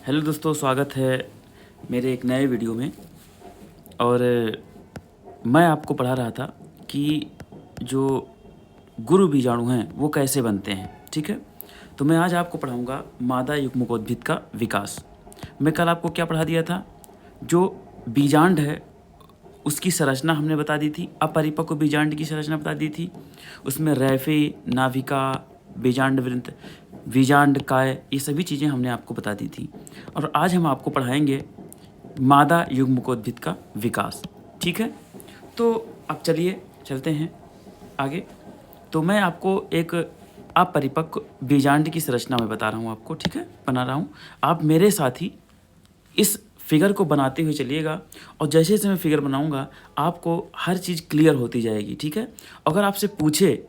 Hello दोस्तों, स्वागत है मेरे एक नए वीडियो में। और मैं आपको पढ़ा रहा था कि जो गुरु बीजाणु हैं वो कैसे बनते हैं। ठीक है, तो मैं आज आपको पढ़ाऊंगा मादा युग्मकोद्भिद का विकास। मैं कल आपको क्या पढ़ा दिया था? जो बीजांड है उसकी संरचना हमने बता दी थी, अपरिपक्व बीजांड की संरचना बता दी थी। उसमें रैफे, नाभिका, बीजांड वृंत, बीजांड काय, ये सभी चीज़ें हमने आपको बता दी थी। और आज हम आपको पढ़ाएंगे मादा युग्मकोद्भिद का विकास। ठीक है, तो अब चलिए चलते हैं आगे। तो मैं आपको एक अपरिपक्व बीजांड की संरचना में बता रहा हूँ आपको। ठीक है, बना रहा हूँ, आप मेरे साथ ही इस फिगर को बनाते हुए चलिएगा। और जैसे जैसे मैं फिगर बनाऊंगा आपको हर चीज़ क्लियर होती जाएगी। ठीक है, अगर आपसे पूछे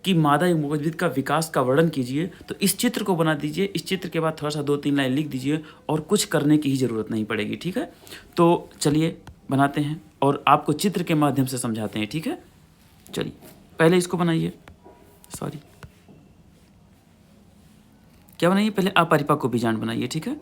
कि मादा युग्मकोद्भिद का विकास का वर्णन कीजिए तो इस चित्र को बना दीजिए। इस चित्र के बाद थोड़ा सा 2-3 लाइन लिख दीजिए और कुछ करने की ही ज़रूरत नहीं पड़ेगी। ठीक है, तो चलिए बनाते हैं और आपको चित्र के माध्यम से समझाते हैं। ठीक है, चलिए पहले इसको बनाइए। सॉरी, क्या बनाइए? पहले अपरिपक्व बीजांड बनाइए। ठीक है,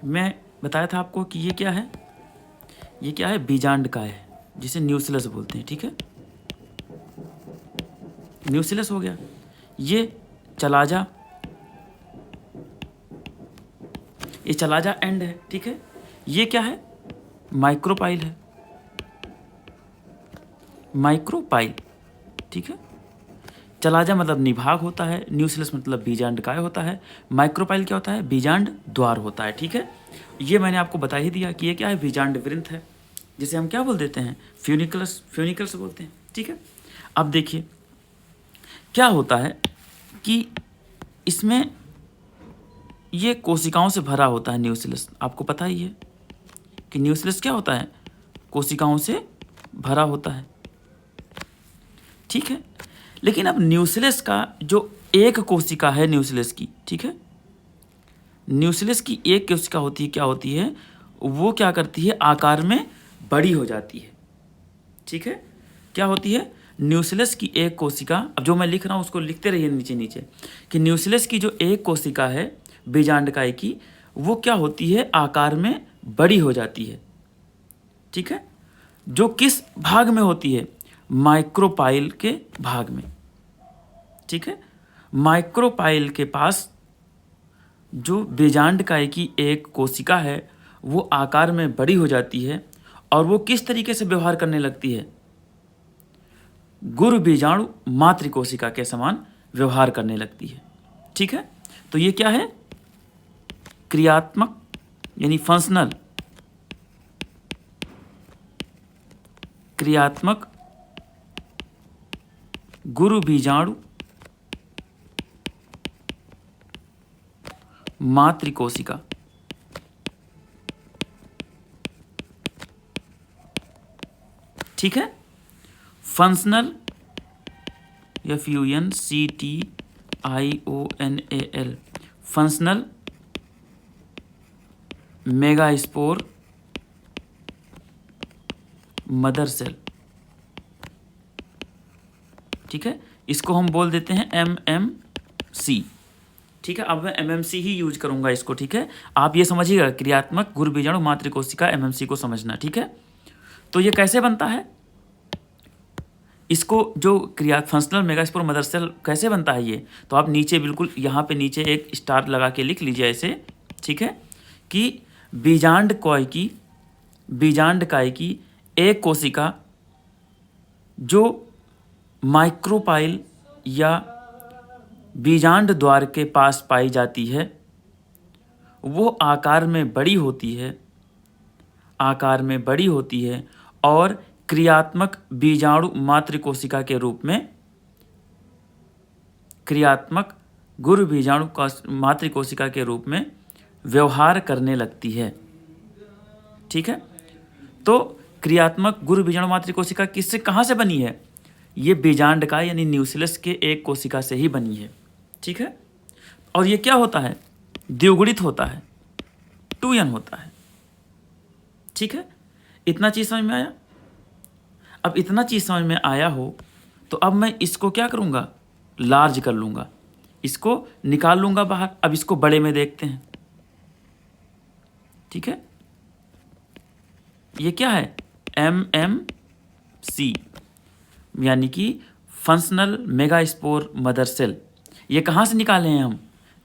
मैं बताया था आपको कि ये क्या है। ये क्या है? बीजांड काय है, जिसे न्यूसिलस बोलते हैं। ठीक है, न्यूसिलस हो गया। ये चलाजा, ये चलाजा एंड है। ठीक है, ये क्या है? माइक्रोपाइल है, माइक्रोपाइल। ठीक है, चलाजा मतलब निभाग होता है, न्यूसिलस मतलब बीजांड काय होता है, माइक्रोपाइल क्या होता है? बीजांड द्वार होता है। ठीक है, ये मैंने आपको बता ही दिया कि ये क्या है? बीजांड वृंत है, जिसे हम क्या बोल देते हैं? फ्यूनिकलस, फ्यूनिकल्स बोलते हैं। ठीक है, अब देखिए क्या होता है कि इसमें ये कोशिकाओं से भरा होता है न्यूसिलस। आपको पता ही है कि न्यूसिलस क्या होता है? कोशिकाओं से भरा होता है। ठीक है, लेकिन अब न्यूसिलस का जो एक कोशिका है न्यूसिलस की, ठीक है, न्यूसिलस की एक कोशिका होती है, क्या होती है वो? क्या करती है? आकार में बड़ी हो जाती है। ठीक है, क्या होती है? न्यूसिलस की एक कोशिका, अब जो मैं लिख रहा हूँ उसको लिखते रहिए नीचे नीचे, कि न्यूसिलस की जो एक कोशिका है बीजांडकाय की, वो क्या होती है? आकार में बड़ी हो जाती है। ठीक है, जो किस भाग में होती है? माइक्रोपाइल के भाग में। ठीक है, माइक्रोपाइल के पास जो बीजांडकाय की एक कोशिका है वो आकार में बड़ी हो जाती है और वो किस तरीके से व्यवहार करने लगती है? गुरु बीजाणु मातृ कोशिका के समान व्यवहार करने लगती है। ठीक है, तो ये क्या है? क्रियात्मक यानी फंक्शनल, क्रियात्मक गुरु बीजाणु मातृ कोशिका। ठीक है, functional, FUNCTIONAL, functional megaspore mother cell. ठीक है, इसको हम बोल देते हैं MMC। ठीक है, अब मैं MMC ही यूज करूंगा इसको। ठीक है, आप ये समझिएगा, क्रियात्मक गुरु बीजाणु मातृ कोशिका, MMC को समझना। ठीक है, तो ये कैसे बनता है? इसको जो क्रिया फंक्शनल मेगास्पोर मदर सेल कैसे बनता है ये, तो आप नीचे बिल्कुल यहाँ पे नीचे एक स्टार लगा के लिख लीजिए ऐसे। ठीक है, कि बीजांडकाय की एक कोशिका जो माइक्रोपाइल या बीजांड द्वार के पास पाई जाती है वो आकार में बड़ी होती है, आकार में बड़ी होती है और क्रियात्मक बीजाणु मातृ कोशिका के रूप में, क्रियात्मक गुरु बीजाणु मातृ कोशिका के रूप में व्यवहार करने लगती है। ठीक है। तो क्रियात्मक गुरु बीजाणु मातृ कोशिका किससे कहाँ से बनी है? ये बीजांडकाय यानी न्यूक्लियस के एक कोशिका से ही बनी है, ठीक है। और ये क्या होता है? द्विगुणित होता है, 2n होता है, ठीक है। इतना चीज़ समझ में आया? अब इतना चीज़ समझ में आया हो तो अब मैं इसको क्या करूँगा? लार्ज कर लूँगा, इसको निकाल लूँगा बाहर। अब इसको बड़े में देखते हैं, ठीक है। ये क्या है? MMC यानी कि फंक्शनल मेगास्पोर मदर सेल। ये कहाँ से निकाले हैं हम?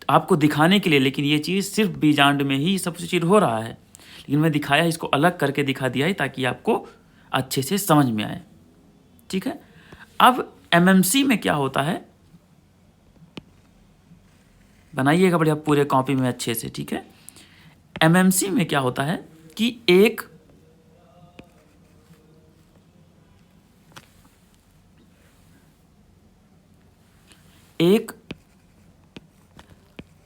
आपको दिखाने के लिए, लेकिन ये चीज़ सिर्फ बीजांड में ही सब चीज़ हो रहा है, लेकिन मैं दिखाया, इसको अलग करके दिखा दिया है ताकि आपको अच्छे से समझ में आए, ठीक है। अब MMC में क्या होता है? बनाइएगा बढ़िया पूरे कॉपी में अच्छे से, ठीक है। MMC में क्या होता है कि एक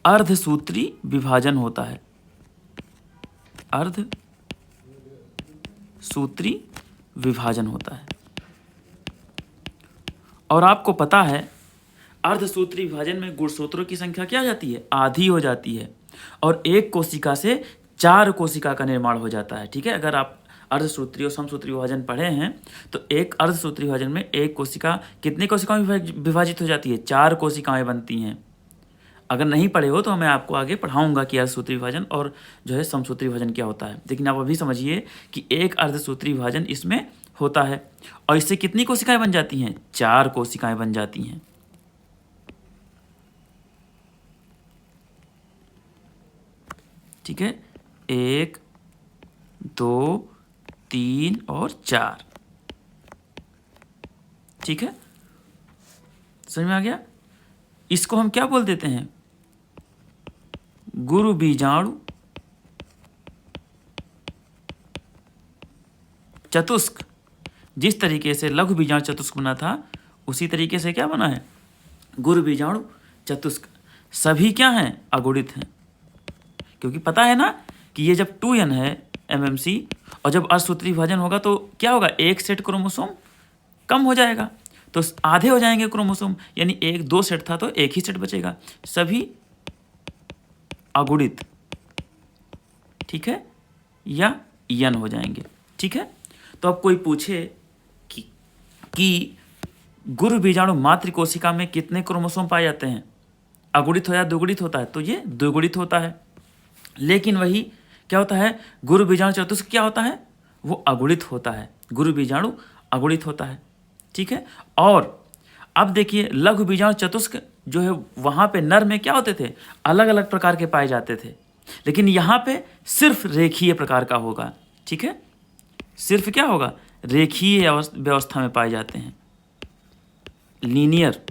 अर्धसूत्री विभाजन होता है, अर्धसूत्री विभाजन होता है। और आपको पता है अर्धसूत्री विभाजन में गुणसूत्रों की संख्या क्या हो जाती है? आधी हो जाती है। और एक कोशिका से 4 कोशिका का निर्माण हो जाता है, ठीक है। अगर आप अर्धसूत्री और समसूत्री विभाजन पढ़े हैं तो एक अर्धसूत्री विभाजन में एक कोशिका कितनी कोशिकाओं में विभाजित हो जाती है? 4 कोशिकाएं बनती हैं। अगर नहीं पढ़े हो तो मैं आपको आगे पढ़ाऊंगा कि अर्धसूत्री विभाजन और जो है समसूत्री विभाजन क्या होता है, लेकिन आप अभी समझिए कि एक अर्धसूत्री विभाजन इसमें होता है। और इससे कितनी कोशिकाएं बन जाती हैं? 4 कोशिकाएं बन जाती हैं, ठीक है। 1 2 3 और 4, ठीक है। समझ में आ गया? इसको हम क्या बोल देते हैं? गुरु बीजाणु चतुष्क। जिस तरीके से लघु बीजाणु चतुष्क बना था उसी तरीके से क्या बना है? गुरु बीजाणु चतुष्क। सभी क्या हैं? अगुणित हैं, क्योंकि पता है ना कि ये जब 2n है MMC और जब अर्धसूत्री विभाजन होगा तो क्या होगा? एक सेट क्रोमोसोम कम हो जाएगा, तो आधे हो जाएंगे क्रोमोसोम, यानी 2 सेट था तो एक ही सेट बचेगा। सभी अगुणित, ठीक है, या n हो जाएंगे, ठीक है। तो अब कोई पूछे कि गुरु बीजाणु मातृ कोशिका में कितने क्रोमोसोम पाए जाते हैं? अगुणित हो या द्विगुणित होता है? तो ये द्विगुणित होता है। लेकिन वही क्या होता है? गुरु बीजाणु चतुष्क क्या होता है? वो अगुणित होता है। गुरु बीजाणु अगुणित होता है, ठीक है। और अब देखिए लघु बीजाणु चतुष्क जो है वहाँ पे नर में क्या होते थे? अलग अलग प्रकार के पाए जाते थे, लेकिन यहाँ पे सिर्फ रेखीय प्रकार का होगा, ठीक है। सिर्फ क्या होगा? रेखीय व्यवस्था में पाए जाते हैं, लीनियर,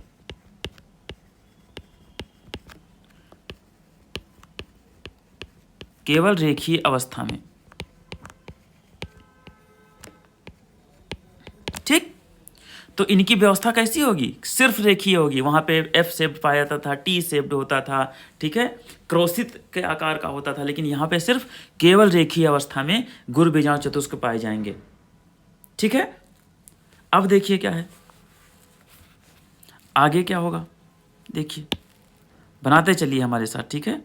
केवल रेखीय अवस्था में, ठीक। तो इनकी व्यवस्था कैसी होगी? सिर्फ रेखीय होगी। वहां पे F शेप्ड पाया जाता था, T शेप्ड होता था, ठीक है, क्रोसित के आकार का होता था, लेकिन यहाँ पे सिर्फ केवल रेखीय अवस्था में गुरु बीजाणु चतुष्क पाए जाएंगे, ठीक है। अब देखिए क्या है आगे, क्या होगा देखिए, बनाते चलिए हमारे साथ, ठीक है।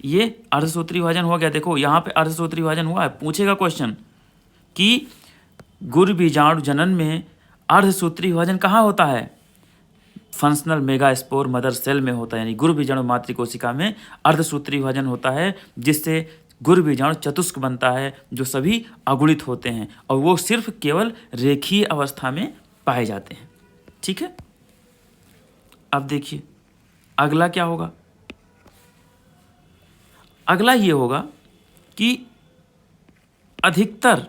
ये अर्धसूत्री विभाजन हो गया। देखो यहाँ पे अर्धसूत्री विभाजन हुआ है। पूछेगा क्वेश्चन कि गुरु बीजाणु जनन में अर्धसूत्री विभाजन कहाँ होता है? फंक्शनल मेगास्पोर मदर सेल में होता है, यानी गुरु बीजाणु मातृ कोशिका में अर्धसूत्री विभाजन होता है, जिससे गुरु बीजाणु चतुष्क बनता है, जो सभी अगुणित होते हैं और वो सिर्फ केवल रेखीय अवस्था में पाए जाते हैं, ठीक है। अब देखिए अगला क्या होगा? अगला ये होगा कि अधिकतर,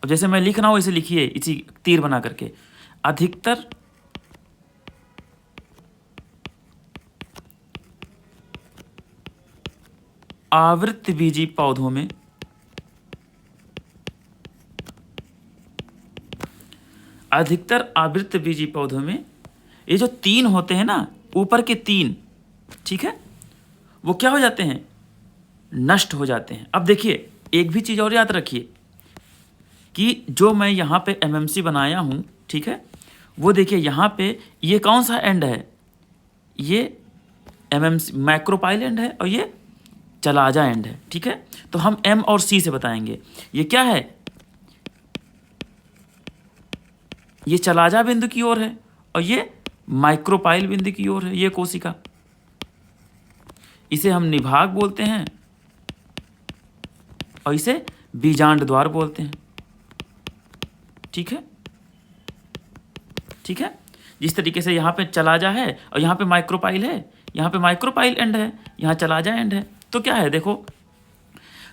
जैसे मैं लिख रहा हूं इसे लिखिए इसी तीर बना करके, अधिकतर आवृत्तबीजी पौधों में ये जो 3 होते हैं ना, ऊपर के 3, ठीक है, वो क्या हो जाते हैं, नष्ट हो जाते हैं। अब देखिए एक भी चीज़ और याद रखिए कि जो मैं यहाँ पे एमएमसी बनाया हूँ, ठीक है, वो देखिए यहाँ पे ये कौन सा एंड है, ये एमएमसी मैक्रोपाइल एंड है और ये चलाजा एंड है, ठीक है। तो हम एम और सी से बताएंगे। ये क्या है, ये चलाजा बिंदु की ओर है और ये माइक्रोपाइल बिंदु की ओर है, ये कोशिका। इसे हम निभाग बोलते हैं और इसे बीजांड द्वार बोलते हैं, ठीक है, ठीक है। जिस तरीके से यहाँ पे चलाजा है और यहाँ पे माइक्रोपाइल है, यहाँ पे माइक्रोपाइल एंड है, यहाँ चलाजा एंड है। तो क्या है, देखो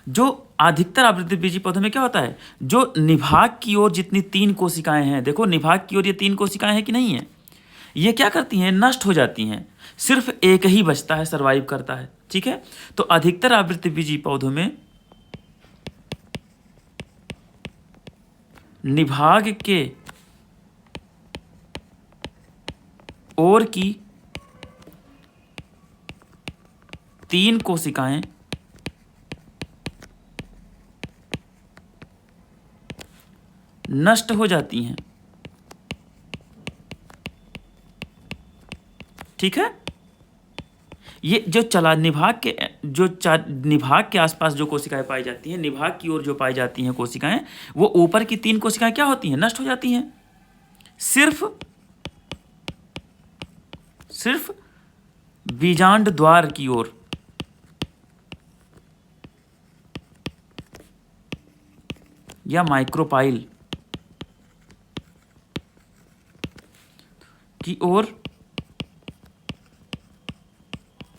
जो अधिकतर आवृत्तिबीजी पौधों में क्या होता है, जो निभाग की ओर जितनी 3 कोशिकाएं हैं, देखो निभाग की ओर ये 3 कोशिकाएं हैं कि नहीं है, ये क्या करती हैं, नष्ट हो जाती हैं। सिर्फ एक ही बचता है, सरवाइव करता है, ठीक है। तो अधिकतर आवृत्तिबीजी पौधों में निभाग के ओर की 3 कोशिकाएं नष्ट हो जाती हैं, ठीक है। ये जो निभाग के आसपास जो कोशिकाएं पाई जाती हैं, निभाग की ओर जो पाई जाती हैं कोशिकाएं, वो ऊपर की 3 कोशिकाएं क्या होती हैं, नष्ट हो जाती हैं। सिर्फ बीजांड द्वार की ओर या माइक्रोपाइल की ओर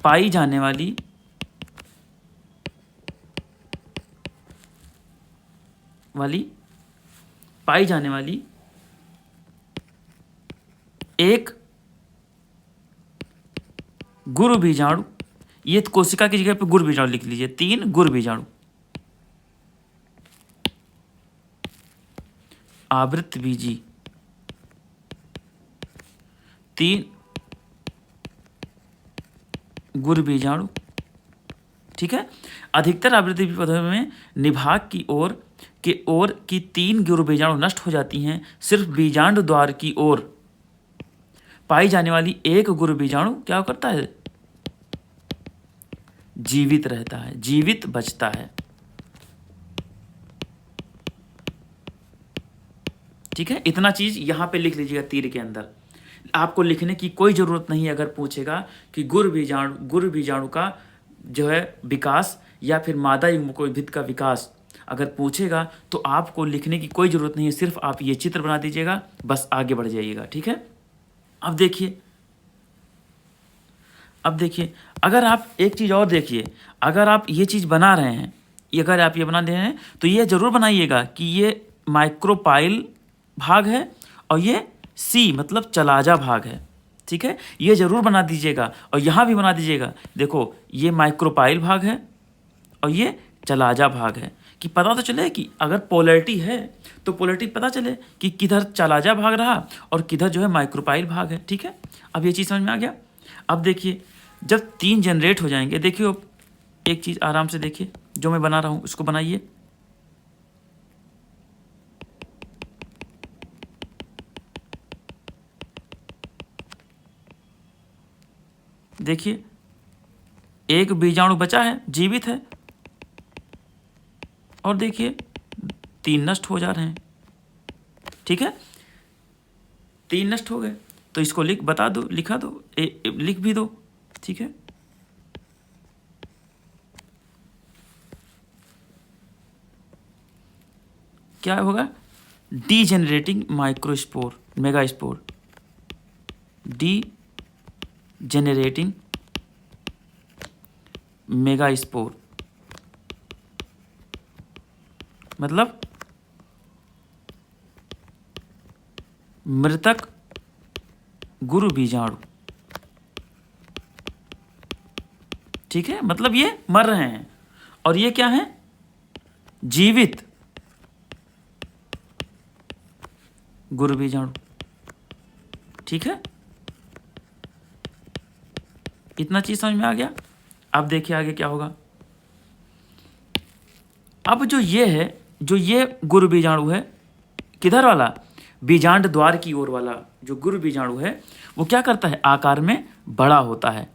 पाई जाने वाली एक गुरु बीजाणु, ये कोशिका की जगह पे गुरु बीजाणु लिख लीजिए, 3 गुरु बीजाणु, आवृत्तबीजी 3 गुरु बीजाणु, ठीक है। अधिकतर आवृत्तिबीजी पौधों में निभाग की ओर की 3 गुरु बीजाणु नष्ट हो जाती हैं। सिर्फ बीजांड द्वार की ओर पाई जाने वाली एक गुरु बीजाणु क्या करता है, जीवित रहता है, जीवित बचता है, ठीक है। इतना चीज यहां पे लिख लीजिएगा तीर के अंदर, आपको लिखने की कोई जरूरत नहीं है। अगर पूछेगा कि गुरु बीजाणु का जो है विकास या फिर मादा युग्मकोद्भिद का विकास अगर पूछेगा तो आपको लिखने की कोई जरूरत नहीं है, सिर्फ आप ये चित्र बना दीजिएगा, बस आगे बढ़ जाइएगा, ठीक है। अब देखिए अगर आप एक चीज़ और देखिए, अगर आप ये चीज़ बना रहे हैं, अगर आप ये बना दे रहे हैं तो ये जरूर बनाइएगा कि ये माइक्रोपाइल भाग है और ये सी मतलब चलाजा भाग है, ठीक है। ये जरूर बना दीजिएगा और यहाँ भी बना दीजिएगा। देखो ये माइक्रोपाइल भाग है और ये चलाजा भाग है, कि पता तो चले कि अगर पोलैरिटी है तो पोलैरिटी पता चले कि किधर चलाजा भाग रहा और किधर जो है माइक्रोपाइल भाग है, ठीक है। अब ये चीज़ समझ में आ गया। अब देखिए जब 3 जनरेट हो जाएंगे, देखिए एक चीज़ आराम से देखिए, जो मैं बना रहा हूँ उसको बनाइए। देखिए एक बीजाणु बचा है, जीवित है, और देखिए 3 नष्ट हो जा रहे हैं, ठीक है। 3 नष्ट हो गए तो इसको लिखा दो, लिख भी दो, ठीक है। क्या होगा, डीजेनरेटिंग माइक्रोस्पोर मेगास्पोर, डीजेनरेटिंग मेगास्पोर मतलब मृतक गुरु बीजाणु, ठीक है। मतलब ये मर रहे हैं और ये क्या है, जीवित गुरु बीजाणु, ठीक है। इतना चीज समझ में आ गया। अब देखिए आगे क्या होगा। अब जो ये है, जो ये गुरु बीजाणु है, किधर वाला, बीजांड द्वार की ओर वाला जो गुरु बीजाणु है, वो क्या करता है, आकार में बड़ा होता है,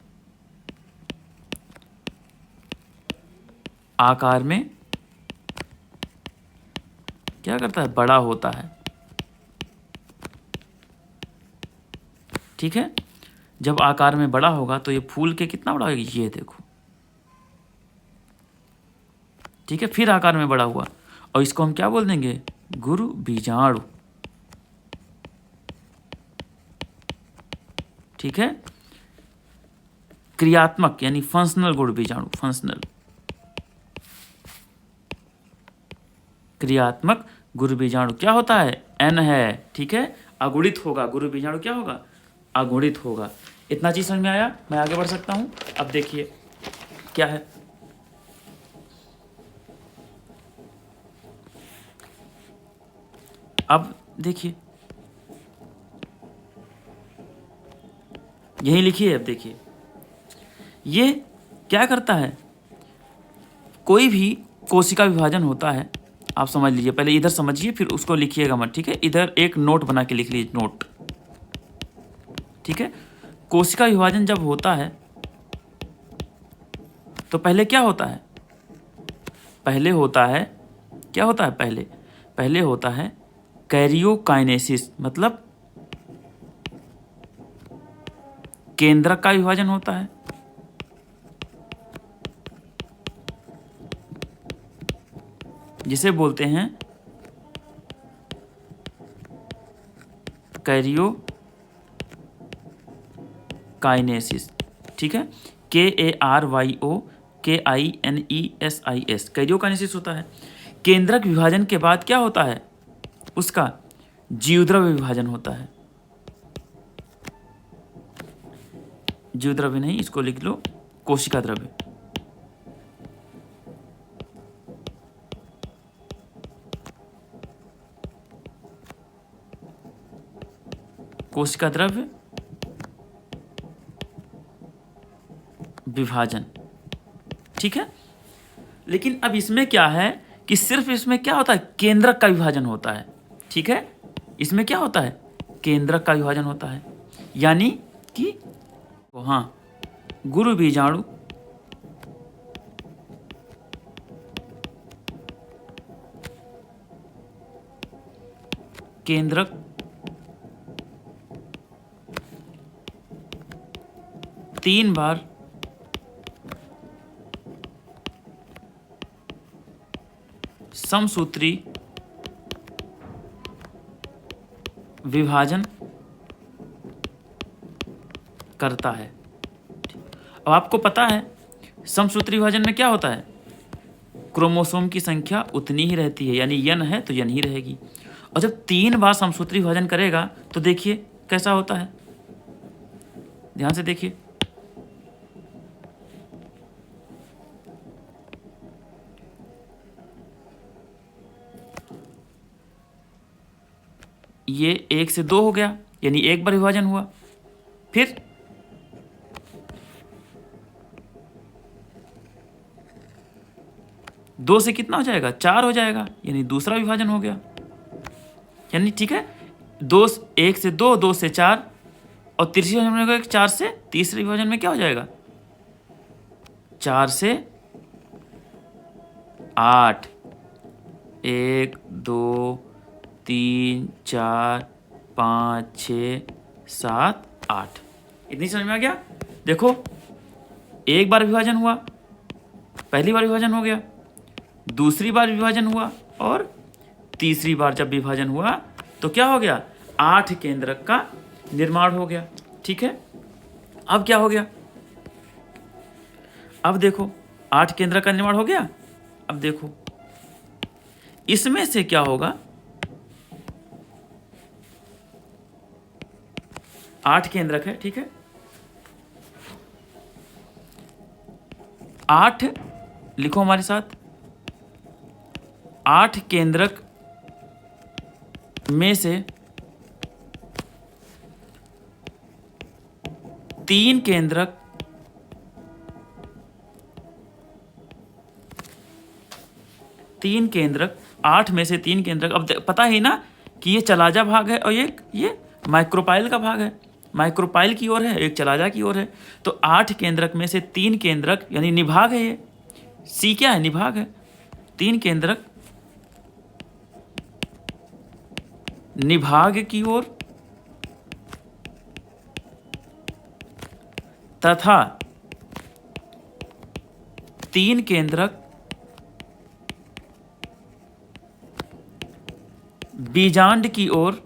आकार में क्या करता है, बड़ा होता है। ठीक है, जब आकार में बड़ा होगा तो ये फूल के कितना बड़ा होगा, ये देखो। ठीक है, फिर आकार में बड़ा हुआ और इसको हम क्या बोल देंगे, गुरु बीजाणु। ठीक है, क्रियात्मक यानी फंक्शनल गुरु बीजाणु, फंक्शनल क्रियात्मक गुरु बीजाणु क्या होता है, एन है। ठीक है, अगुणित होगा, गुरु बीजाणु क्या होगा, अगुणित होगा। इतना चीज समझ में आया, मैं आगे बढ़ सकता हूं। अब देखिए क्या है, अब देखिए यही लिखिए। अब देखिए ये क्या करता है, कोई भी कोशिका विभाजन होता है, आप समझ लीजिए, पहले इधर समझिए फिर उसको लिखिएगा मत। ठीक है, इधर एक नोट बना के लिख लीजिए, नोट। ठीक है, कोशिका विभाजन जब होता है तो पहले क्या होता है, पहले होता है, क्या होता है, पहले होता है कैरियोकाइनेसिस, मतलब केंद्रक का विभाजन होता है। जिसे बोलते हैं कैरियोकाइनेसिस। ठीक है, KARYOKINESIS, कैरियोकाइनेसिस होता है। केंद्रक विभाजन के बाद क्या होता है, उसका जीवद्रव्य विभाजन होता है। जीवद्रव्य नहीं, इसको लिख लो कोशिका द्रव्य। कोशिका द्रव्य विभाजन। ठीक है, लेकिन अब इसमें क्या है कि सिर्फ इसमें क्या होता है, केंद्रक का विभाजन होता है। ठीक है, इसमें क्या होता है, केंद्रक का विभाजन होता है, यानी कि हाँ, गुरु बीजाणु केंद्रक तीन बार समसूत्री विभाजन करता है। अब आपको पता है समसूत्री विभाजन में क्या होता है, क्रोमोसोम की संख्या उतनी ही रहती है, यानी यन है तो यन ही रहेगी। और जब 3 बार समसूत्री विभाजन करेगा तो देखिए कैसा होता है, ध्यान से देखिए। ये 1 से 2 हो गया, यानी 1 बार विभाजन हुआ। फिर 2 से कितना हो जाएगा, 4 हो जाएगा, यानी दूसरा विभाजन हो गया। यानी ठीक है, 1 से 2, 2 से 4 और तीसरे विभाजन में होगा 4 से, तीसरे विभाजन में क्या हो जाएगा, 4 से 8, 1 2 3 4 5 6 7 8, इतनी समझ में आ गया। देखो 1 बार विभाजन हुआ, पहली बार विभाजन हो गया, दूसरी बार विभाजन हुआ और तीसरी बार जब विभाजन हुआ तो क्या हो गया, 8 केंद्रक का निर्माण हो गया। ठीक है, अब क्या हो गया, अब देखो 8 केंद्रक का निर्माण हो गया। अब देखो इसमें से क्या होगा, 8 केंद्रक है। ठीक है, 8 लिखो हमारे साथ, 8 केंद्रक में से 3 केंद्रक 3 केंद्रक, 8 में से 3 केंद्रक। अब पता ही ना कि ये चलाजा भाग है और ये माइक्रोपाइल का भाग है, माइक्रोपाइल की ओर है, एक चलाजा की ओर है। तो 8 केंद्रक में से 3 केंद्रक यानी निभाग है, ये सी क्या है, निभाग है। 3 केंद्रक निभाग की ओर तथा 3 केंद्रक बीजांड की ओर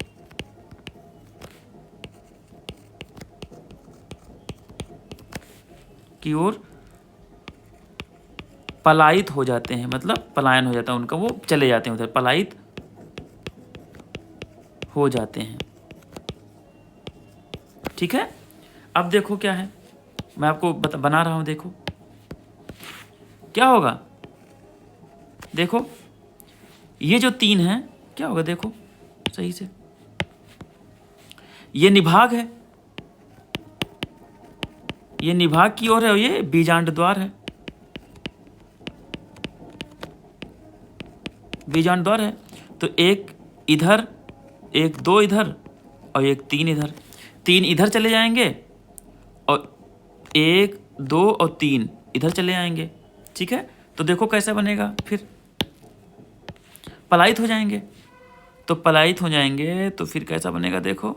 पलायित हो जाते हैं, मतलब पलायन हो जाता है उनका, वो चले जाते हैं उधर, पलायित हो जाते हैं। ठीक है, अब देखो क्या है, मैं आपको बना रहा हूं, देखो क्या होगा। देखो ये जो 3 हैं क्या होगा, देखो सही से, ये निभाग है, ये निभाग की ओर है और ये बीजांड द्वार है, बीजांड द्वार है। तो एक इधर, एक 2 इधर और एक 3 इधर, 3 इधर चले जाएंगे और 1 2 और 3 इधर चले आएंगे। ठीक है, तो देखो कैसा बनेगा, फिर पलायित हो जाएंगे। तो पलायित हो जाएंगे तो फिर कैसा बनेगा, देखो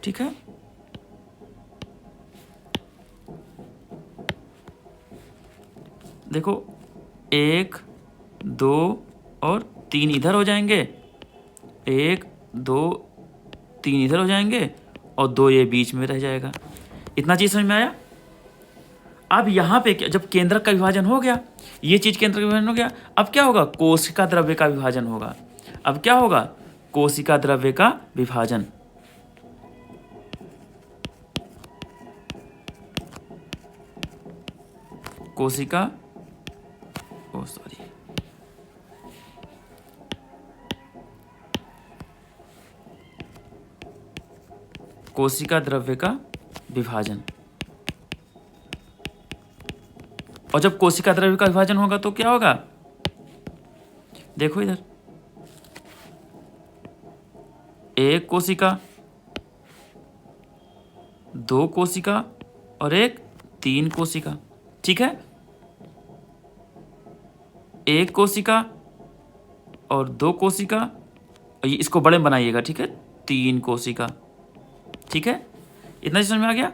ठीक है। देखो 1 2 और 3 इधर हो जाएंगे, 1 2 3 इधर हो जाएंगे और 2 ये बीच में रह जाएगा। इतना चीज समझ में आया। अब यहाँ पे क्या, जब केंद्रक का विभाजन हो गया, ये चीज केंद्रक का विभाजन हो गया, अब क्या होगा, कोशिका द्रव्य का विभाजन होगा। अब क्या होगा, कोशिका द्रव्य का विभाजन। कोशिका कोशिका द्रव्य का विभाजन। और जब कोशिका द्रव्य का विभाजन होगा तो क्या होगा, देखो इधर, 1 कोशिका, 2 कोशिका और एक 3 कोशिका। ठीक है, 1 कोशिका और 2 कोशिका, और ये इसको बड़े में बनाइएगा, ठीक है, 3 कोशिका। ठीक है, इतना समझ में आ गया।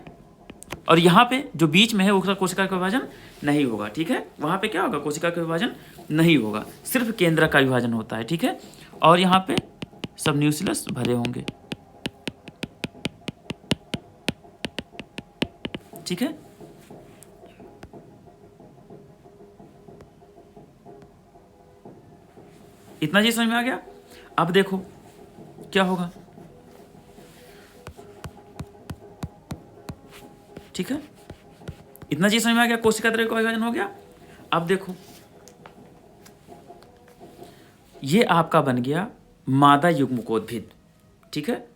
और यहाँ पे जो बीच में है उसका कोशिका का विभाजन नहीं होगा। ठीक है, वहाँ पे क्या होगा, कोशिका का विभाजन नहीं होगा, सिर्फ केंद्रक का विभाजन होता है। ठीक है, और यहाँ पे सब न्यूक्लियस भरे होंगे। ठीक है, इतना चीज समझ में आ गया। अब देखो क्या होगा, ठीक है, इतना चीज समझ में आ गया, कोशिका द्रव्य का विभाजन हो गया। अब देखो ये आपका बन गया मादा युग्मकोद्भिद। ठीक है,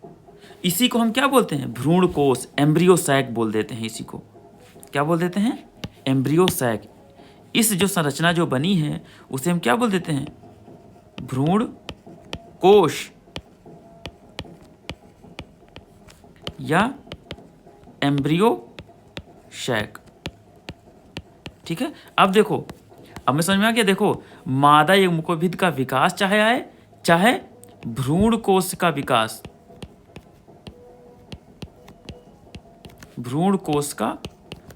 इसी को हम क्या बोलते हैं, भ्रूण कोश, एम्ब्रियो सैक बोल देते हैं। इसी को क्या बोल देते हैं, एम्ब्रियो सैक। इस जो संरचना जो बनी है उसे हम क्या बोल देते हैं, भ्रूण कोश या एम्ब्रियो सैक। ठीक है, अब देखो, अब मैं समझ में आ गया। देखो मादा युग्मकोद्भिद का विकास चाहे आए, चाहे भ्रूण कोश का विकास, भ्रूण कोश का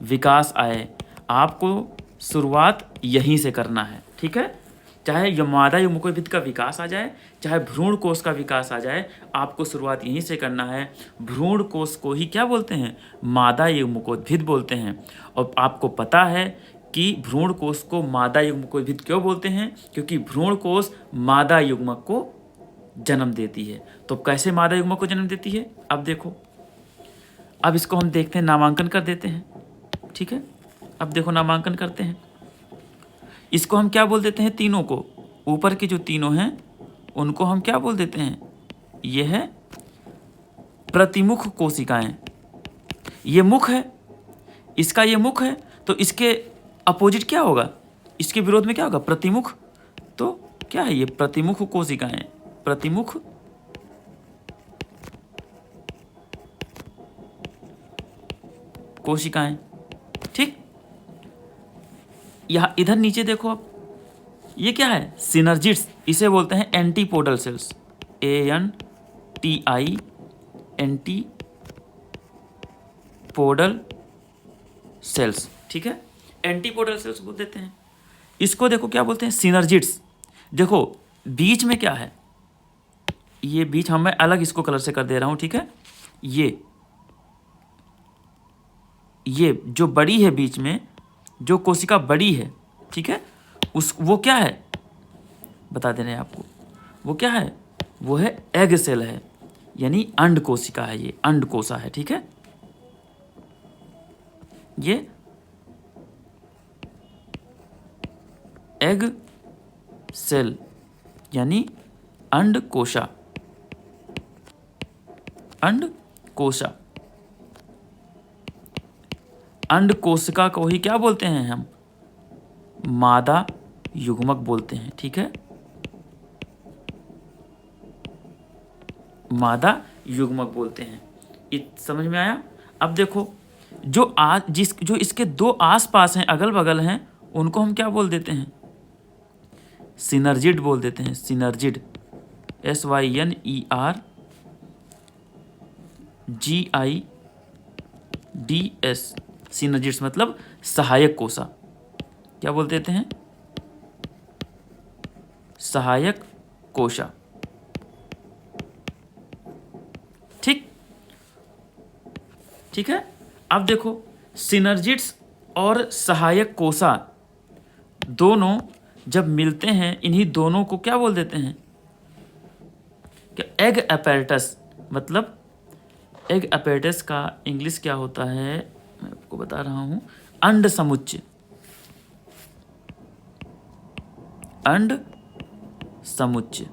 विकास आए, आपको शुरुआत यहीं से करना है। ठीक है, चाहे मादा युग्मकोद्भिद का विकास आ जाए, चाहे भ्रूण कोश का विकास आ जाए, आपको शुरुआत यहीं से करना है। भ्रूण कोश को ही क्या बोलते हैं, मादा युग्मकोद्भिद बोलते हैं। और आपको पता है कि भ्रूण कोश को मादा युग्मकोद्भिद क्यों बोलते हैं, क्योंकि भ्रूण कोश मादा युग्मक को जन्म देती है। तो कैसे मादा युग्मक को जन्म देती है, अब देखो, अब इसको हम देखते हैं, नामांकन कर देते हैं। ठीक है, अब देखो नामांकन करते हैं। इसको हम क्या बोल देते हैं, तीनों को, ऊपर के जो तीनों हैं उनको हम क्या बोल देते हैं, ये है प्रतिमुख कोशिकाएं। ये मुख है, इसका ये मुख है तो इसके अपोजिट क्या होगा, इसके विरोध में क्या होगा, प्रतिमुख। तो क्या है ये, प्रतिमुख कोशिकाएं, प्रतिमुख कोशिकाएं। ठीक, यहां इधर नीचे देखो आप, ये क्या है, सिनर्जिड्स, इसे बोलते हैं antipodal cells, ANTI, antipodal cells. ठीक है, एंटीपोडल सेल्स बोल देते हैं इसको। देखो क्या बोलते हैं, सिनर्जिड्स। देखो बीच में क्या है, ये बीच हम मैं अलग इसको कलर से कर दे रहा हूं। ठीक है, ये जो बड़ी है बीच में, जो कोशिका बड़ी है, ठीक है, वो क्या है बता दे रहे हैं आपको, वो क्या है, वो है एग सेल है, यानी अंड कोशिका है, ये अंड कोशा है। ठीक है, ये एग सेल यानी अंड कोशा, अंड कोशा। अंड कोशिका को ही क्या बोलते हैं हम, मादा युग्मक बोलते हैं। ठीक है, मादा युग्मक बोलते हैं। समझ में आया। अब देखो जो इसके दो आसपास हैं, अगल बगल हैं, उनको हम क्या बोल देते हैं, सिनर्जिड बोल देते हैं, सिनर्जिड, SYNERGIDS, सिनर्जिड्स मतलब सहायक कोशा। क्या बोल देते हैं, सहायक कोशा। ठीक है, अब देखो सिनर्जिड्स और सहायक कोशा दोनों जब मिलते हैं, इन्हीं दोनों को क्या बोल देते हैं, क्या एग अपैरेटस। मतलब एग अपैरेटस का इंग्लिश क्या होता है, मैं आपको बता रहा हूं, अंड समुच्चय, अंड समुच्चय।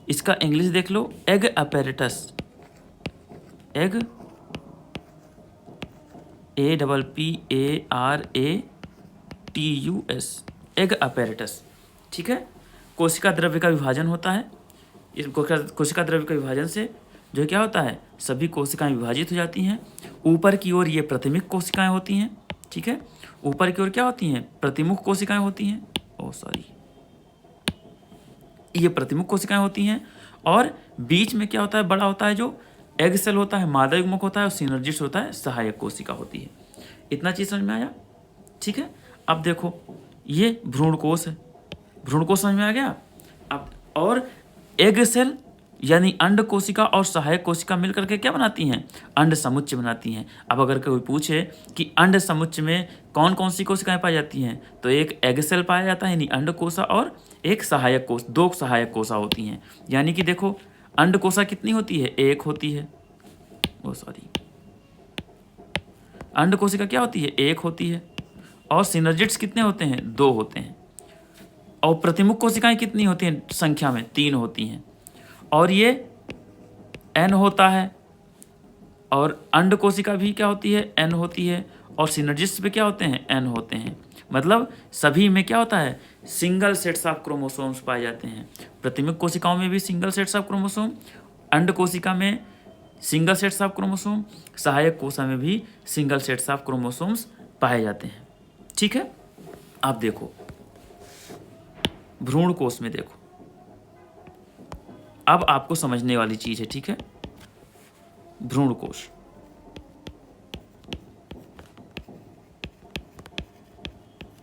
इसका इंग्लिश देख लो, egg apparatus, egg APPARATUS, egg apparatus. ठीक है, कोशिका द्रव्य का विभाजन होता है। इस कोशिका द्रव्य के विभाजन से जो क्या होता है, सभी कोशिकाएं विभाजित हो जाती हैं। ऊपर की ओर ये प्रतिमुख कोशिकाएं होती हैं। ठीक है, ऊपर की ओर क्या होती हैं, प्रतिमुख कोशिकाएं होती हैं, ये प्रतिमुख कोशिकाएं होती हैं। और बीच में क्या होता है, बड़ा होता है जो एग सेल होता है, मादा युग्मक होता है, और सिनर्जिड्स होता है, सहायक कोशिका होती है। इतना चीज समझ में आया। ठीक है, अब देखो ये भ्रूण कोश है, भ्रूण कोश समझ में आ गया। अब और एग सेल यानी अंड कोशिका और सहायक कोशिका मिलकर के क्या बनाती हैं, अंड समुच्चय बनाती हैं। अब अगर कोई पूछे कि अंड समुच्चय में कौन कौन सी कोशिकाएं पाई जाती हैं, तो एक एग सेल पाया जाता है यानी अंड कोशा, और एक सहायक कोश, दो सहायक कोशा होती हैं। यानी कि देखो अंड कोशा कितनी होती है, एक होती है, अंड कोशिका क्या होती है, एक होती है। और सिनर्जिड्स कितने होते हैं, दो होते हैं। और प्रतिमुख कोशिकाएं कितनी होती हैं संख्या में, तीन होती हैं। और ये N होता है, और अंड कोशिका भी क्या होती है, N होती है। और सिनर्जिड्स पे क्या होते हैं, N होते हैं। मतलब सभी में क्या होता है, सिंगल सेट्स ऑफ क्रोमोसोम्स पाए जाते हैं। प्रतिमुख कोशिकाओं में भी सिंगल सेट्स ऑफ क्रोमोसोम, अंड कोशिका में सिंगल सेट्स ऑफ क्रोमोसोम, सहायक कोशिका में भी सिंगल सेट्स ऑफ क्रोमोसोम्स पाए जाते हैं। ठीक है, आप देखो भ्रूण कोश में देखो, अब आपको समझने वाली चीज है। ठीक है, भ्रूण कोश,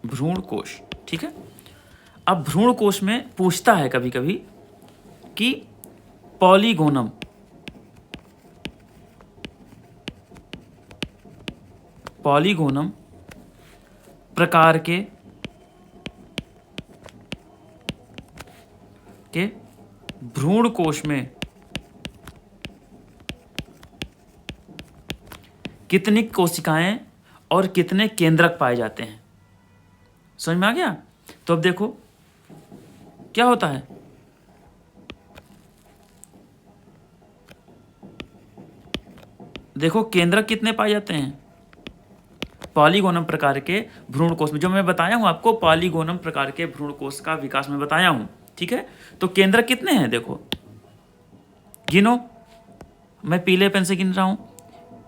भ्रूण कोश। ठीक है, अब भ्रूण कोश में पूछता है कभी कभी कि पॉलीगोनम, पॉलीगोनम प्रकार के भ्रूण कोश में कितनी कोशिकाएं और कितने केंद्रक पाए जाते हैं। समझ में आ गया। तो अब देखो क्या होता है, देखो केंद्रक कितने पाए जाते हैं पॉलीगोनम प्रकार के भ्रूणकोश में। जो मैं बताया हूँ आपको, पॉलीगोनम प्रकार के भ्रूणकोश का विकास में बताया हूँ, ठीक है। तो केंद्रक कितने हैं देखो, गिनो, मैं पीले पेन से गिन रहा हूँ।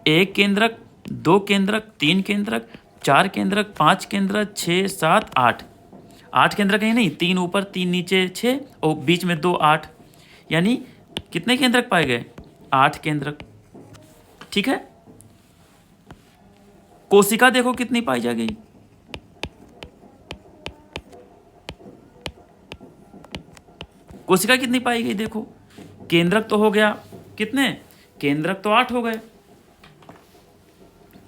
1 केंद्रक, 2 केंद्रक, 3 केंद्रक, 4 केंद्रक, 5 केंद्रक, 6, 7, 8। 8 केंद्रक ही नहीं, 3 ऊपर 3 नीचे 6 और बीच में 2, 8, यानी कितने केंद्रक पाए गए 8 केंद्रक, ठीक है। कोशिका देखो कितनी पाई जा गई, कोशिका कितनी पाई गई देखो। केंद्रक तो हो गया कितने, केंद्रक तो 8 हो गए,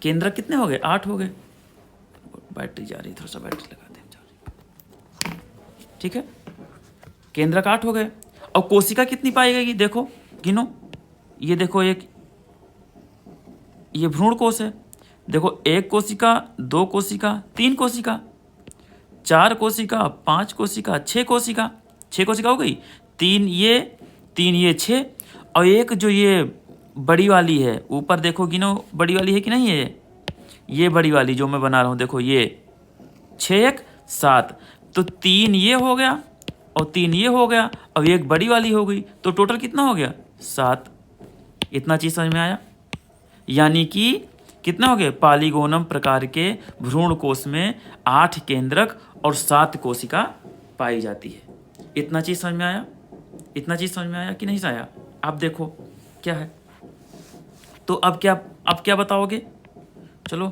केंद्रक कितने हो गए 8 हो गए। बैटरी जा रही, थोड़ा सा बैटरी लगा दें, ठीक है। केंद्रक 8 हो गए और कोशिका कितनी पाई गई देखो, गिनो। ये देखो एक ये भ्रूण कोश है, देखो 1 कोशिका, 2 कोशिका, 3 कोशिका, 4 कोशिका, 5 कोशिका, 6 कोशिका, 6 कोशिका हो गई। 3 ये 6 और एक जो ये बड़ी वाली है ऊपर देखो, गिनो बड़ी वाली है कि नहीं है, ये बड़ी वाली जो मैं बना रहा हूँ देखो, ये 6, 1, 7, तो 3 ये हो गया और 3 ये हो गया और एक बड़ी वाली हो गई, तो टोटल कितना हो गया 7। इतना चीज़ समझ में आया, यानी कि कितना हो गए पॉलीगोनम प्रकार के भ्रूण कोश में 8 केंद्रक और 7 कोशिका पाई जाती है। इतना चीज़ समझ में आया, इतना चीज़ समझ में आया कि नहीं आया। आप देखो क्या है, तो अब क्या बताओगे, चलो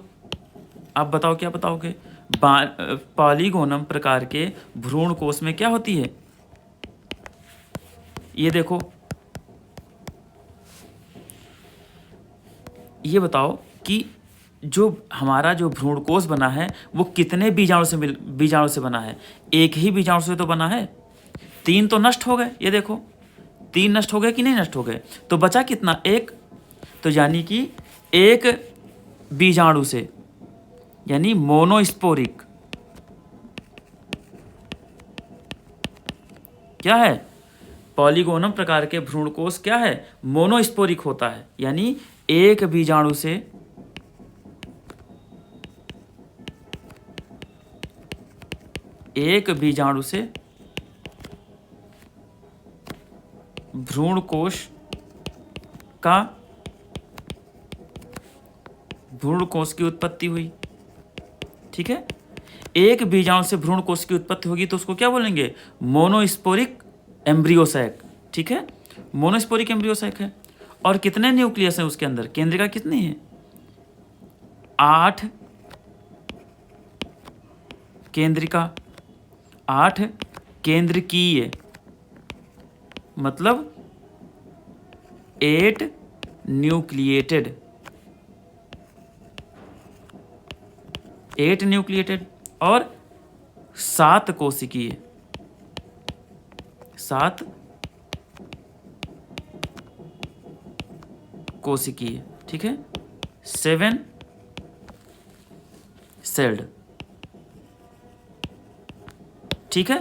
आप बताओ क्या बताओगे। पॉलीगोनम प्रकार के भ्रूण कोश में क्या होती है, ये देखो, ये बताओ कि जो हमारा जो भ्रूणकोश बना है वो कितने बीजाणु से बना है। एक ही बीजाणु से तो बना है, 3 तो नष्ट हो गए, ये देखो 3 नष्ट हो गए कि नहीं नष्ट हो गए, तो बचा कितना 1, तो यानी कि एक बीजाणु से, यानी मोनोस्पोरिक क्या है, पॉलीगोनम प्रकार के भ्रूणकोश क्या है मोनोस्पोरिक होता है, यानी एक बीजाणु से भ्रूणकोश की उत्पत्ति हुई, ठीक है। एक बीजाणु से भ्रूणकोश की उत्पत्ति होगी तो उसको क्या बोलेंगे मोनोस्पोरिक एम्ब्रियोसैक, ठीक है, मोनोस्पोरिक एम्ब्रियोसैक है। और कितने न्यूक्लियस हैं उसके अंदर, केंद्रिका कितनी है 8 केंद्रिका, 8 केंद्रकीय, मतलब 8 न्यूक्लिएटेड, 8 न्यूक्लिएटेड और 7 कोशिकीय, 7 कोशिकीय, ठीक है, 7 सेल्ड, ठीक है।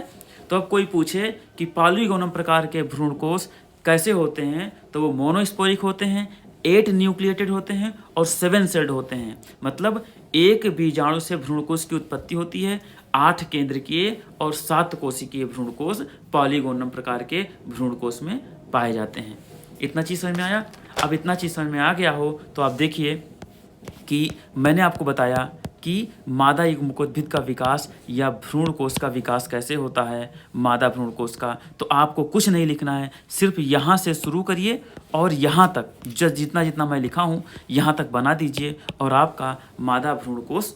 तो अब कोई पूछे कि पॉलीगोनम प्रकार के भ्रूणकोश कैसे होते हैं, तो वो मोनोस्पोरिक होते हैं, 8 न्यूक्लिएटेड होते हैं और 7 सेल्ड होते हैं। मतलब एक बीजाणु से भ्रूणकोश की उत्पत्ति होती है, 8 केंद्रकीय और 7 कोशिकीय भ्रूणकोश पॉलीगोनम प्रकार के भ्रूणकोश में पाए जाते हैं। इतना चीज़ समझ में आया। अब इतना चीज़ समझ में आ गया हो तो आप देखिए कि मैंने आपको बताया कि मादा युग्मकोद्भिद का विकास या भ्रूणकोश का विकास कैसे होता है, मादा भ्रूणकोश का। तो आपको कुछ नहीं लिखना है, सिर्फ यहाँ से शुरू करिए और यहाँ तक जितना जितना मैं लिखा हूँ यहाँ तक बना दीजिए और आपका मादा भ्रूणकोश,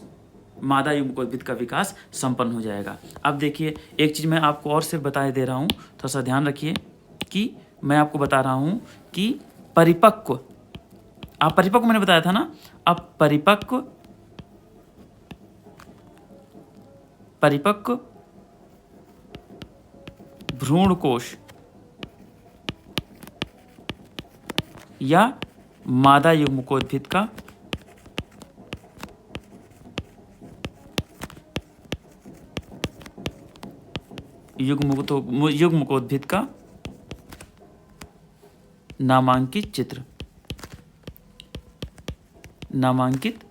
मादा युग्मकोद्भिद का विकास संपन्न हो जाएगा। अब देखिए एक चीज़ मैं आपको और सिर्फ बता दे रहा हूँ, थोड़ा सा ध्यान रखिए कि मैं आपको बता रहा हूँ कि परिपक्व, आप परिपक्व मैंने बताया था ना, अब परिपक्व भ्रूणकोश या मादा युग्मकोद्भिद का युग्मकोद्भिद का नामांकित चित्र। नामांकित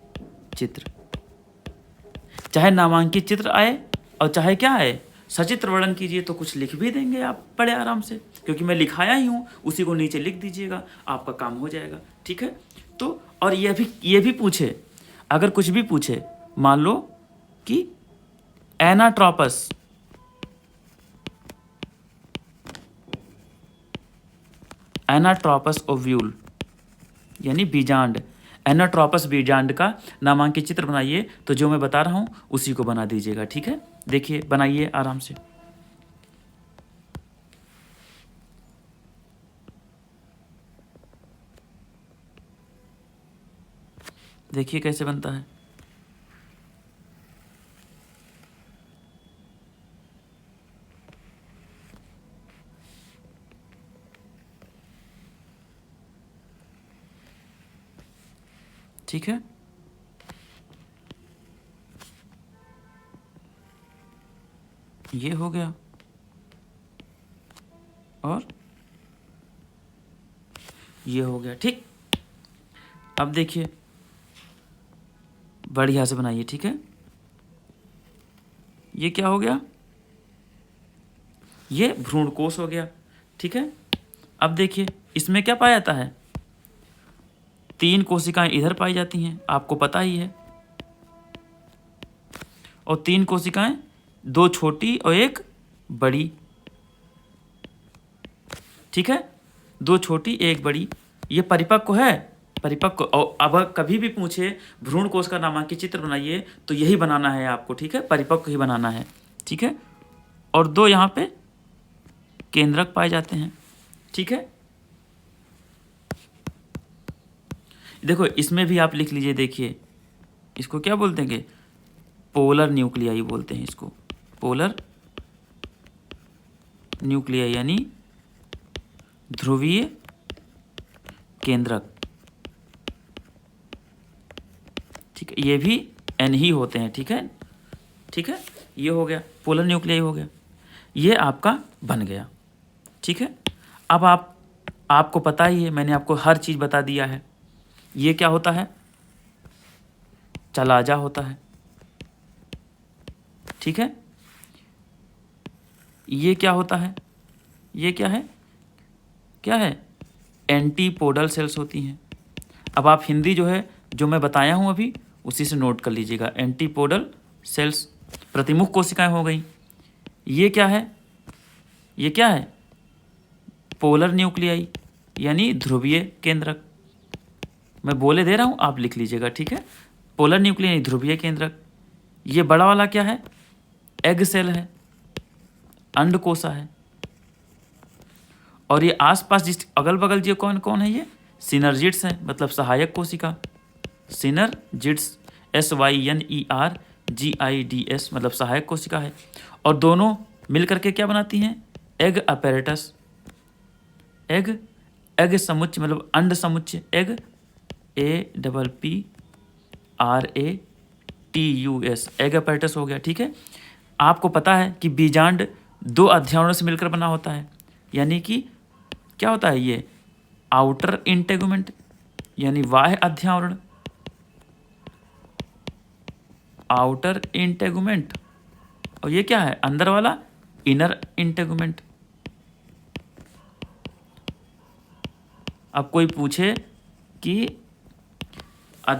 चित्र। चाहे नामांकित चित्र आए और चाहे क्या आए, सचित्र वर्णन कीजिए, तो कुछ लिख भी देंगे आप बड़े आराम से, क्योंकि मैं लिखाया ही हूँ, उसी को नीचे लिख दीजिएगा, आपका काम हो जाएगा। ठीक है। तो और ये भी पूछे, अगर कुछ भी पूछे, मान लो कि एनाट्रोपस, एनाट्रोपस ओव्यूल यानी बीजांड, एनाट्रोपस बीजांड का नामांकित चित्र बनाइए, तो जो मैं बता रहा हूं उसी को बना दीजिएगा। ठीक है, देखिए बनाइए आराम से। देखिए कैसे बनता है। ठीक है, ये हो गया और ये हो गया। ठीक, अब देखिए बढ़िया से बनाइए। ठीक है, ये क्या हो गया, ये भ्रूणकोश हो गया। ठीक है, अब देखिए इसमें क्या पाया जाता है, 3 कोशिकाएं इधर पाई जाती हैं, आपको पता ही है, और 3 कोशिकाएं, 2 छोटी और 1 बड़ी। ठीक है, 2 छोटी 1 बड़ी, ये परिपक्व है, परिपक्व। और अब कभी भी पूछे भ्रूण कोश का नामांकित चित्र बनाइए, तो यही बनाना है आपको। ठीक है, परिपक्व ही बनाना है। ठीक है, और 2 यहाँ पे केंद्रक पाए जाते हैं। ठीक है, देखो इसमें भी आप लिख लीजिए। देखिए इसको क्या बोलते हैं, पोलर न्यूक्लियाई बोलते हैं इसको, पोलर न्यूक्लियाई यानी ध्रुवीय केंद्रक। ठीक है, ये भी एन ही होते हैं। ठीक है, ठीक है, ये हो गया, पोलर न्यूक्लियाई हो गया, ये आपका बन गया। ठीक है, अब आपको पता ही है, मैंने आपको हर चीज़ बता दिया है। ये क्या होता है, चलाजा होता है। ठीक है, ये क्या होता है, ये क्या है, क्या है, एंटीपोडल सेल्स होती हैं। अब आप हिंदी जो है, जो मैं बताया हूँ अभी, उसी से नोट कर लीजिएगा। एंटीपोडल सेल्स प्रतिमुख कोशिकाएं हो गई। ये क्या है, ये क्या है, पोलर न्यूक्लियाई यानी ध्रुवीय केंद्रक। मैं बोले दे रहा हूँ, आप लिख लीजिएगा। ठीक है, पोलर न्यूक्लियाई ध्रुवीय केंद्रक। ये बड़ा वाला क्या है, एग सेल है, अंडकोशा है। और ये आसपास जिस अगल बगल ये कौन कौन है, ये सिनर्जिड्स हैं, मतलब सहायक कोशिका, सिनर्जिड्स, SYNERGIDS मतलब सहायक कोशिका है। और दोनों मिलकर के क्या बनाती हैं, एग अपैरेटस, एग समुच्चय मतलब अंड समुच्चय, एग APPRATUS, एग अपैरेटस हो गया। ठीक है, आपको पता है कि बीजांड 2 अध्यावरणों से मिलकर बना होता है, यानी कि क्या होता है, ये आउटर इंटेगुमेंट यानी बाह्य अध्यावरण, आउटर इंटेगुमेंट, और ये क्या है, अंदर वाला इनर इंटेगुमेंट। अब कोई पूछे कि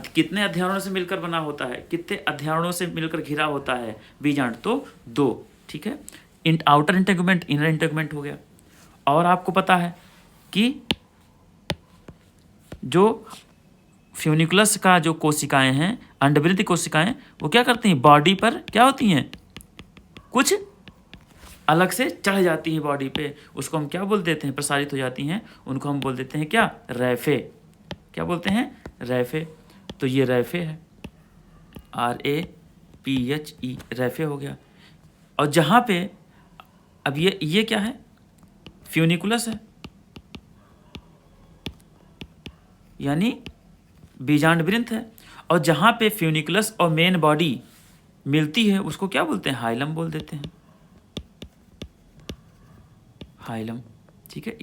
कितने अध्यावरणों से मिलकर बना होता है, कितने अध्यावरणों से मिलकर घिरा होता है बीजांड, तो 2। ठीक है, आउटर इंटेगुमेंट, इनर इंटेगुमेंट हो गया। और आपको पता है कि जो फ्यूनिकुलस का जो कोशिकाएं हैं, अंडवृत्ति कोशिकाएं, वो क्या करती हैं, बॉडी पर क्या होती हैं, कुछ अलग से चढ़ जाती हैं बॉडी पे, उसको हम क्या बोल देते हैं, प्रसारित हो जाती हैं, उनको हम बोल देते हैं क्या, रैफे। क्या बोलते हैं, रैफे। तो ये रैफे है, RAPHE, रैफे हो गया। और जहाँ पे अब ये क्या है, फ्यूनिकुलस है, यानी बीजांड वृंत है। और जहाँ पे फ्यूनिकुलस और मेन बॉडी मिलती है, उसको क्या बोलते हैं, हाइलम बोल देते हैं, हाइलम। ठीक है,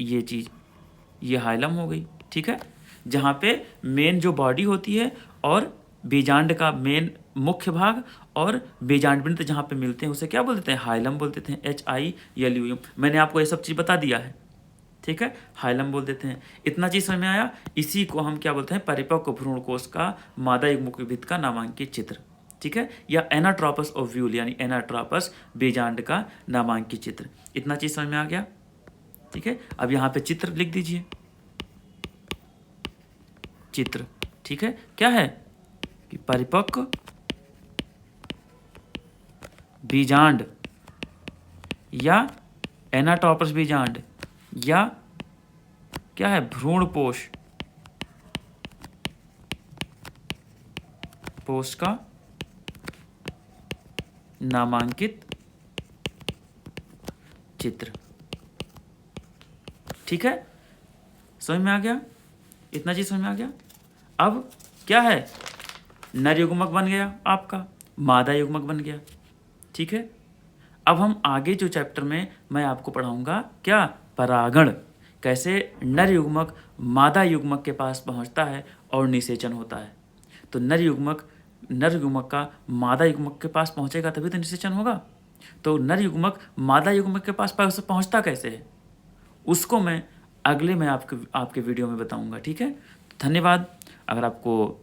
ये हाइलम हो गई। ठीक है, जहाँ पे मेन जो बॉडी होती है और बीजांड का मेन मुख्य भाग और बीजांडवृंत जहाँ पे मिलते हैं उसे क्या बोल देते हैं? हाइलम बोल देते हैं, HILUM। मैंने आपको ये सब चीज़ बता दिया है, ठीक है, हाइलम बोल देते हैं। इतना चीज़ समझ में आया। इसी को हम क्या बोलते हैं? परिपक्व भ्रूणकोश का मादा युग्मक भित्त का नामांकित चित्र, ठीक है, या एनाट्रोपस ओव्यूल यानी एनाट्रोपस बीजांड का नामांकित चित्र। इतना चीज़ समझ में आ गया, ठीक है। अब यहाँ पे चित्र लिख दीजिए, चित्र, ठीक है। क्या है कि परिपक्व बीजांड या एनाट्रोपस बीजांड या क्या है? भ्रूणपोष का नामांकित चित्र, ठीक है। समझ में आ गया? इतना चीज समझ में आ गया। अब क्या है? नर युग्मक बन गया आपका, मादा युग्मक बन गया, ठीक है। अब हम आगे जो चैप्टर में मैं आपको पढ़ाऊंगा क्या? परागण, कैसे नर युग्मक मादा युग्मक के पास पहुंचता है और निषेचन होता है। तो नर युग्मक का मादा युग्मक के पास पहुंचेगा तभी तो निषेचन होगा। तो नर युग्मक मादा युग्मक के पास पहुंचता कैसे है, उसको मैं अगले में आपके वीडियो में बताऊंगा, ठीक है। तो धन्यवाद। अगर आपको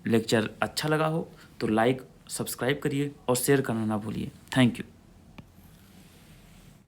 लेक्चर अच्छा लगा हो तो लाइक, सब्सक्राइब करिए और शेयर करना ना भूलिए। Thank you.